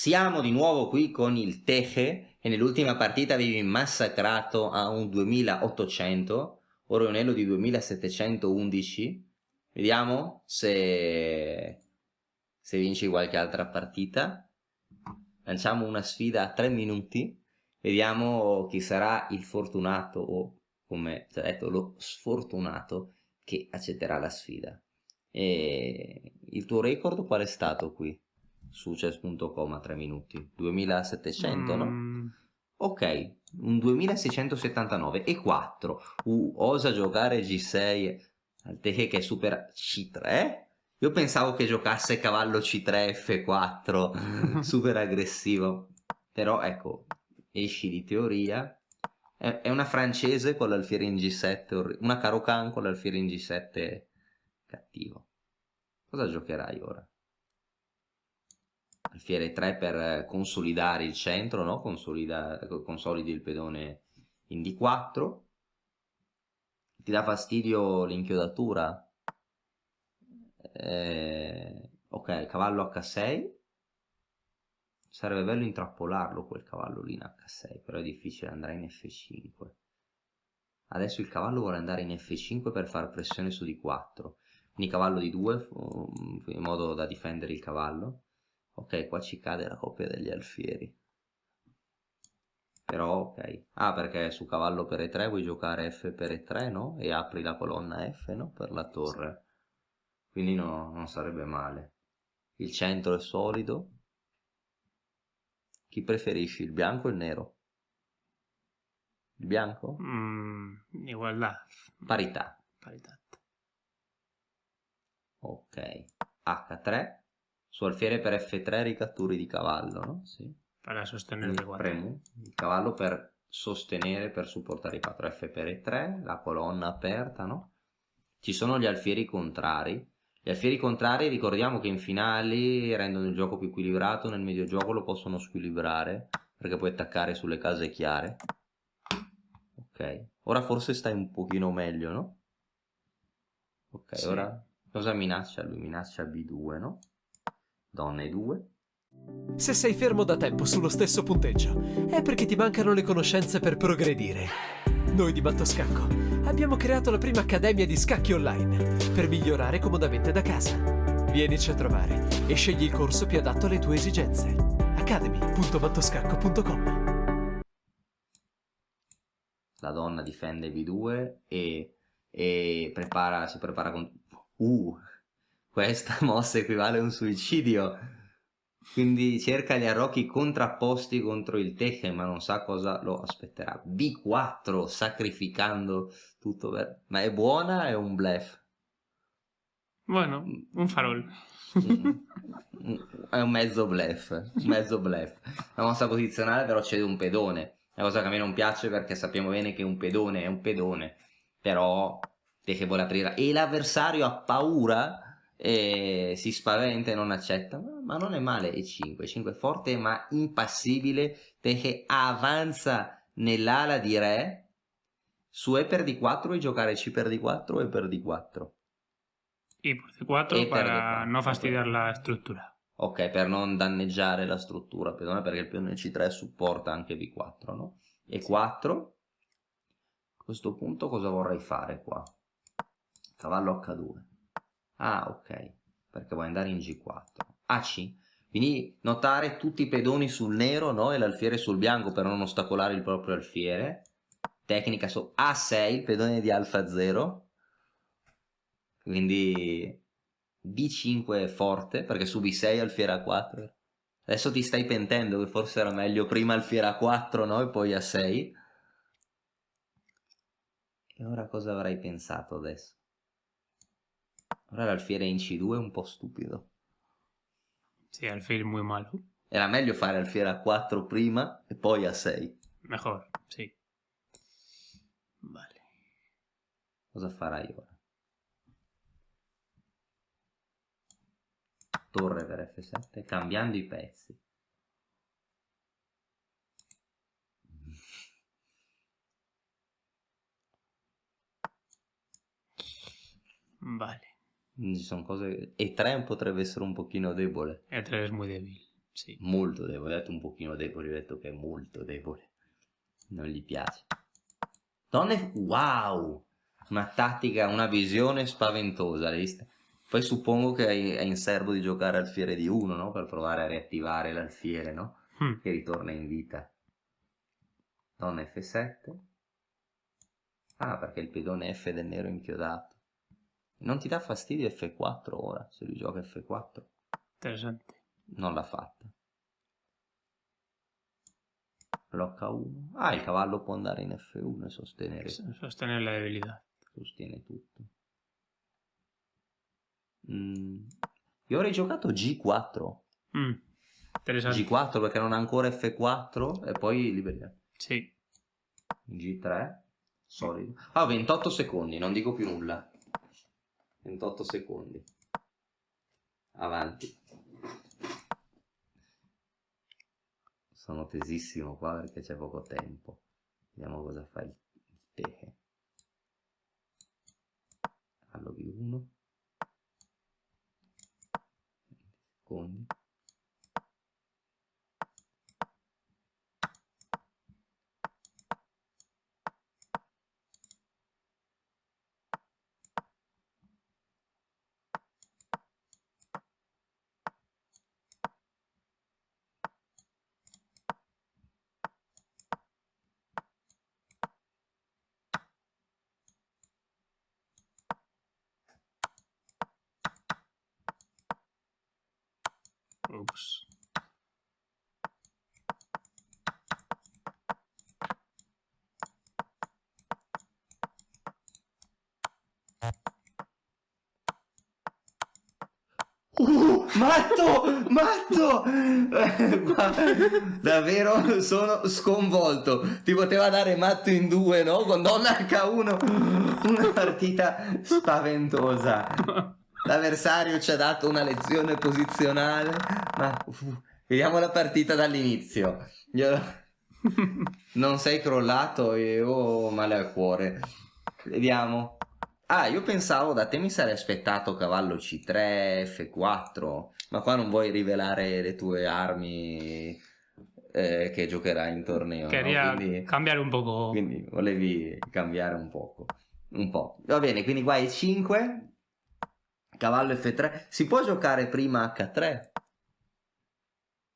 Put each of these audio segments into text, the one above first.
Siamo di nuovo qui con il Teje e nell'ultima partita avevi massacrato a un 2800, ora è un elo di 2711. Vediamo se vinci qualche altra partita. Lanciamo una sfida a 3 minuti, vediamo chi sarà il fortunato o, come già detto, lo sfortunato che accetterà la sfida. E il tuo record qual è stato qui su chess.com a 3 minuti? 2700, no? Ok, un 2679 e 4. Osa giocare G6 al Teche che supera C3? Io pensavo che giocasse cavallo C3 F4 super aggressivo, però ecco, esci di teoria. È una francese con l'alfiere in G7, una Caro-Kann con l'alfiere in G7 cattivo. Cosa giocherai ora? Alfiere 3 per consolidare il centro, no? Consolidi il pedone in D4. Ti dà fastidio l'inchiodatura? Ok, cavallo H6. Sarebbe bello intrappolarlo quel cavallo lì in H6, però è difficile, andrà in F5. Adesso il cavallo vuole andare in F5 per far pressione su D4. Quindi cavallo D2 in modo da difendere il cavallo. Ok, qua ci cade la coppia degli alfieri. Però ok. Ah, perché su cavallo per E3 vuoi giocare F per E3, no? E apri la colonna F, no? Per la torre. Quindi no, non sarebbe male. Il centro è solido. Chi preferisci, il bianco o il nero? Il bianco? Igualdad. Parità. Paridad. Ok. H3. Su alfiere per F3 ricatturi di cavallo, no? Sì. Para sostener Quindi B4. premo il cavallo per sostenere, per supportare i 4. F per E3, la colonna aperta, no? Ci sono gli alfieri contrari. Gli alfieri contrari, ricordiamo che in finali rendono il gioco più equilibrato, nel medio gioco lo possono squilibrare, perché puoi attaccare sulle case chiare. Ok, ora forse stai un pochino meglio, no? Ok, Sì. ora cosa minaccia lui? Minaccia B2, no? Donna E2. Se sei fermo da tempo sullo stesso punteggio, è perché ti mancano le conoscenze per progredire. Noi di Mattoscacco abbiamo creato la prima accademia di scacchi online per migliorare comodamente da casa. Vienici a trovare e scegli il corso più adatto alle tue esigenze. academy.mattoscacco.com. La donna difende B2 e si prepara con... Questa mossa equivale a un suicidio. Quindi cerca gli arrocchi contrapposti contro il Teche, ma non sa cosa lo aspetterà. B4, sacrificando tutto. Ma è buona o è un bluff? Bueno, un farol. È un mezzo bluff, un mezzo bluff. La mossa posizionale però cede un pedone, la cosa che a me non piace perché sappiamo bene che un pedone è un pedone, però te che vuole aprire e l'avversario ha paura e si spaventa e non accetta, ma non è male. E5, 5 è forte ma impassibile, te che avanza nell'ala di re. Su E per D4 vuoi giocare C per D4 o E per D4? Y por C4 E per para no D4, fastidiar la estructura. ok, per non danneggiare la struttura pedone, perché il pedone C3 supporta anche B4, no? E4. A questo punto cosa vorrei fare qua? Cavallo H2. Ah, ok, perché vuoi andare in G4. AC. Quindi notare tutti i pedoni sul nero, no? E l'alfiere sul bianco per non ostacolare il proprio alfiere. Tecnica su A6, il pedone di Alfa 0. Quindi B5 è forte, perché su B6 alfiere A4. Adesso ti stai pentendo che forse era meglio prima alfiere A4, no? E poi A6. E ora cosa avrai pensato adesso? Ora l'alfiere in C2 è un po' stupido. Sí, alfil muy malo. Era meglio fare alfiere A4 prima e poi A6. Mejor, sí. Vale. Cosa farai ora? Torre per F7, cambiando i pezzi. Vale. Ci sono cose... E3 potrebbe essere un pochino debole. E3 es muy débil. Sì. Molto debole, ho detto un pochino debole, ho detto che è molto debole. Non gli piace. Wow! Una tattica, una visione spaventosa, l'hai vista? Poi suppongo che è in serbo di giocare alfiere di 1, no? Per provare a riattivare l'alfiere, no? Mm. Che ritorna in vita. Donna F7. Ah, perché il pedone F del nero inchiodato. Non ti dà fastidio F4 ora, se lui gioca F4? Interessante. Non l'ha fatta. Blocca 1. Ah, il cavallo può andare in F1 e sostenere. Sostenere la debilità. Sostiene tutto. Io avrei giocato G4. Interessante. G4 perché non ha ancora F4 e poi liberiamo. Sì. G3. Solido. Ah, 28 secondi, non dico più nulla. 28 secondi. Avanti. Sono tesissimo qua perché c'è poco tempo. Vediamo cosa fa il Tehe. Allo B1. Secondi. Ups. Matto! Matto! Davvero sono sconvolto. Ti poteva dare matto in 2, no? Con donna H1. Una partita spaventosa. L'avversario ci ha dato una lezione posizionale. Ma vediamo la partita dall'inizio. Non sei crollato e ho male al cuore. Vediamo. Ah, io pensavo da te mi sarei aspettato cavallo C3, F4, ma qua non vuoi rivelare le tue armi che giocherai in torneo, Quería no? Quindi, cambiare un poco. quindi volevi cambiare un poco. Un po'. Va bene, quindi qua è 5, cavallo F3. Si può giocare prima H3?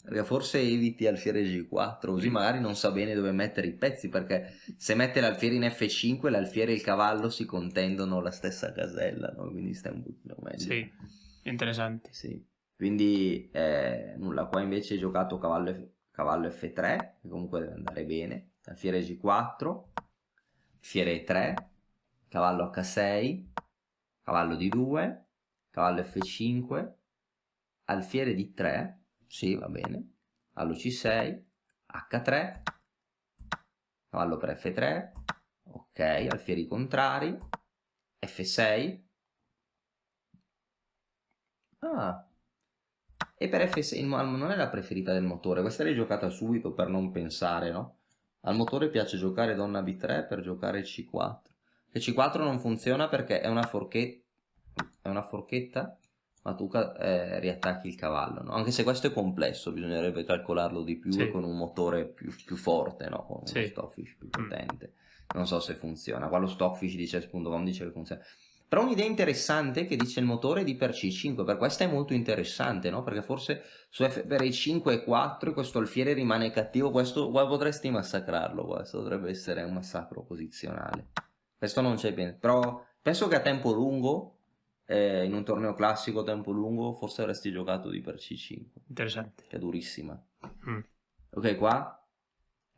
Perché forse eviti alfiere G4, così magari non sa bene dove mettere i pezzi, perché se mette l'alfiere in F5 l'alfiere e il cavallo si contendono la stessa casella, no? Quindi stai un pochino meglio. Sì, interessante. Sì. Quindi nulla, qua invece hai giocato cavallo F3, che comunque deve andare bene, alfiere G4, alfiere E3, cavallo H6, cavallo D2, cavallo F5, alfiere D3, sì, va bene, cavallo C6, H3, cavallo per F3, ok, alfieri contrari, F6, ah, e per F6 non è la preferita del motore, questa l'hai giocata subito per non pensare, no? Al motore piace giocare donna B3 per giocare C4, e C4 non funziona perché è una forchetta, ma tu riattacchi il cavallo, no? Anche se questo è complesso, bisognerebbe calcolarlo di più, Sì. e con un motore più forte, no? Con uno Sì. Stockfish più potente. Non so se funziona. Qua lo Stockfish dice spunto.com dice che funziona. Però un'idea interessante che dice il motore di per C5, per questa è molto interessante, no? Perché forse su F per E5 e 4 questo alfiere rimane cattivo, questo qua potresti massacrarlo, questo dovrebbe essere un massacro posizionale. Questo non c'è bene, però penso che a tempo lungo, in un torneo classico a tempo lungo, forse avresti giocato di per C5. Interessante. Che è durissima. Mm. Ok, qua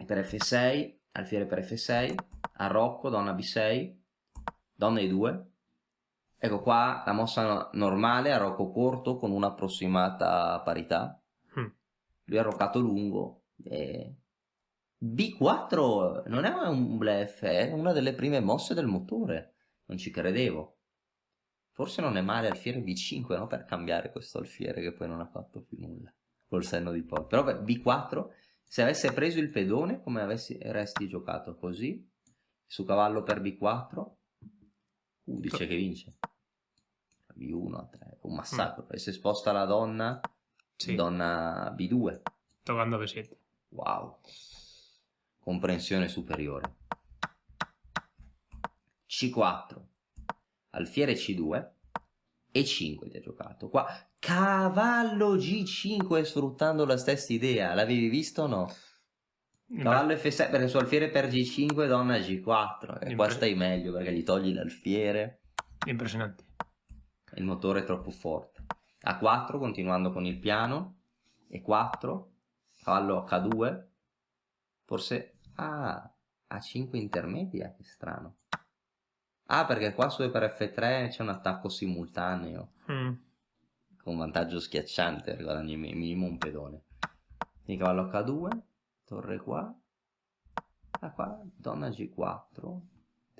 per F6, alfiere per F6, arrocco, donna B6, donna E2. Ecco qua la mossa normale, arrocco corto con un'approssimata parità. Lui ha arroccato lungo. B4 non è un bluff, è una delle prime mosse del motore. Non ci credevo. Forse non è male alfiere B5, no? Per cambiare questo alfiere che poi non ha fatto più nulla. Col senno di poi. Però beh, B4, se avesse preso il pedone, come avresti giocato così, su cavallo per B4, dice che vince. B1 a 3, un massacro. E se sposta la donna, Sì, donna B2. toccando B7. Wow. Comprensione superiore. C4. Alfiere C2. E5 ti ha giocato. Qua cavallo G5 sfruttando la stessa idea. L'avevi visto o no? Cavallo F7 perché su alfiere per G5 donna G4. E qua stai meglio perché gli togli l'alfiere. Impressionante. Il motore è troppo forte. A4 continuando con il piano. E4. Cavallo H2. Forse A5 intermedia, che strano. Perché qua su per F3 c'è un attacco simultaneo. Con vantaggio schiacciante, guadagni minimo un pedone. Quindi cavallo H2, torre qua. Qua, donna G4.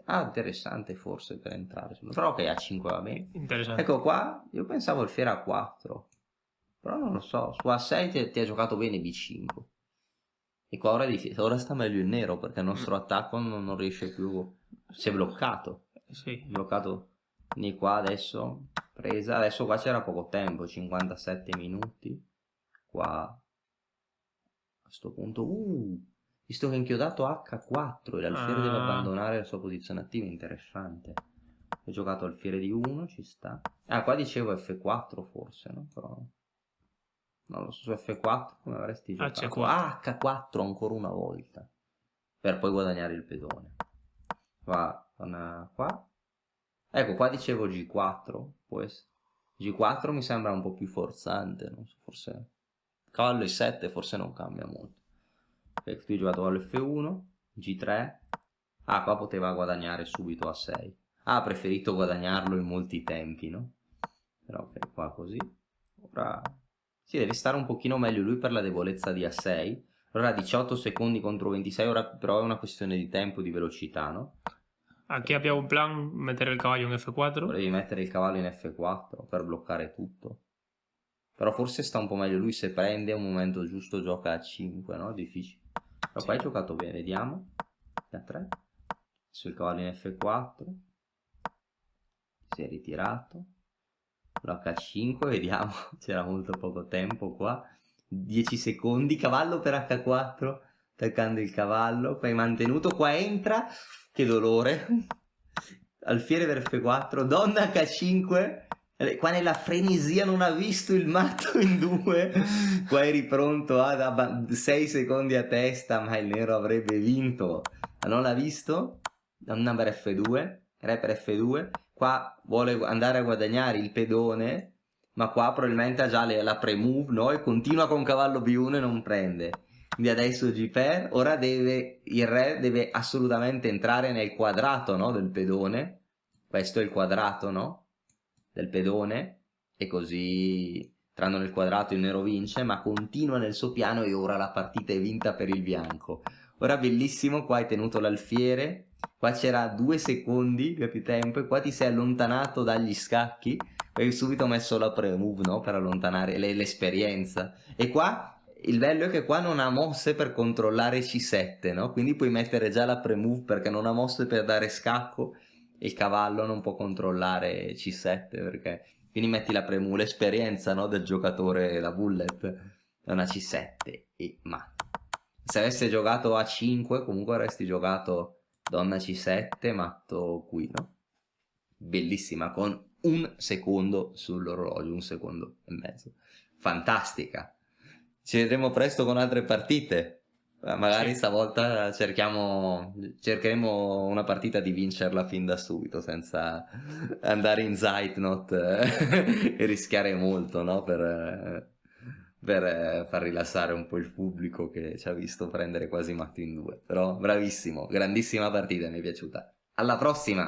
Interessante forse per entrare. Però ok, A5 va bene. Interessante. Ecco qua, io pensavo alfiere A4. Però non lo so, su A6 ti ha giocato bene B5. E qua ora sta meglio il nero perché il nostro attacco non riesce più. Si è bloccato. Sì. Bloccato. Quindi qua adesso presa. Adesso qua c'era poco tempo, 57 minuti. Qua a questo punto visto che è inchiodato H4 e l'alfiere deve abbandonare la sua posizione attiva, interessante. Ho giocato alfiere di 1, ci sta. Qua dicevo F4 forse, no? Però non lo so, su F4 come avresti giocato? H4 ancora una volta per poi guadagnare il pedone. Qua. Ecco, qua dicevo G4, può essere. G4 mi sembra un po' più forzante, non so, forse cavallo E7 forse non cambia molto. Ecco, tu hai giocato cavallo F1, G3. Qua poteva guadagnare subito A6. Ha preferito guadagnarlo in molti tempi, no? Però ok, qua così. Ora sì, deve stare un pochino meglio lui per la debolezza di A6. Ora 18 secondi contro 26, ora però è una questione di tempo, di velocità, no? Aquí abbiamo un plan, mettere il cavallo in F4. Volevi mettere il cavallo in F4 per bloccare tutto. Però forse sta un po' meglio lui, se prende a un momento giusto gioca a 5, no? Difficile. Però qua hai giocato bene, vediamo. A3. Sul cavallo in F4. Si è ritirato. H5, vediamo. C'era molto poco tempo qua. 10 secondi. Cavallo per H4. Attaccando il cavallo. Poi mantenuto. Qua entra. Che dolore. Alfiere per F4. Donna H5. Qua nella frenesia non ha visto il matto in 2. Qua eri pronto a 6 secondi a testa, ma il nero avrebbe vinto. Non l'ha visto. Donna per F2. Re per F2. Qua vuole andare a guadagnare il pedone, ma qua probabilmente ha già la pre-move, no? E continua con cavallo B1 e non prende. Quindi adesso G per. Ora il re deve assolutamente entrare nel quadrato, no? Del pedone. Questo è il quadrato, no? Del pedone, e così entrando nel quadrato il nero vince, ma continua nel suo piano e ora la partita è vinta per il bianco. Ora bellissimo, qua hai tenuto l'alfiere, qua c'era 2 secondi più tempo e qua ti sei allontanato dagli scacchi e hai subito messo la pre-move, no? Per allontanare l'esperienza. E qua il bello è che qua non ha mosse per controllare C7, no? Quindi puoi mettere già la pre-move perché non ha mosse per dare scacco. Il cavallo non può controllare C7 perché quindi metti la premura, l'esperienza, no, del giocatore, la bullet è una C7 ma se avesse giocato A5 comunque avresti giocato donna C7 matto qui, no? Bellissima, con 1 secondo sull'orologio, 1 secondo e mezzo, fantastica. Ci vedremo presto con altre partite. Magari stavolta cercheremo una partita di vincerla fin da subito senza andare in Zeitnot e rischiare molto, no? Per far rilassare un po' il pubblico che ci ha visto prendere quasi matto in 2. Però bravissimo, grandissima partita, mi è piaciuta. Alla prossima!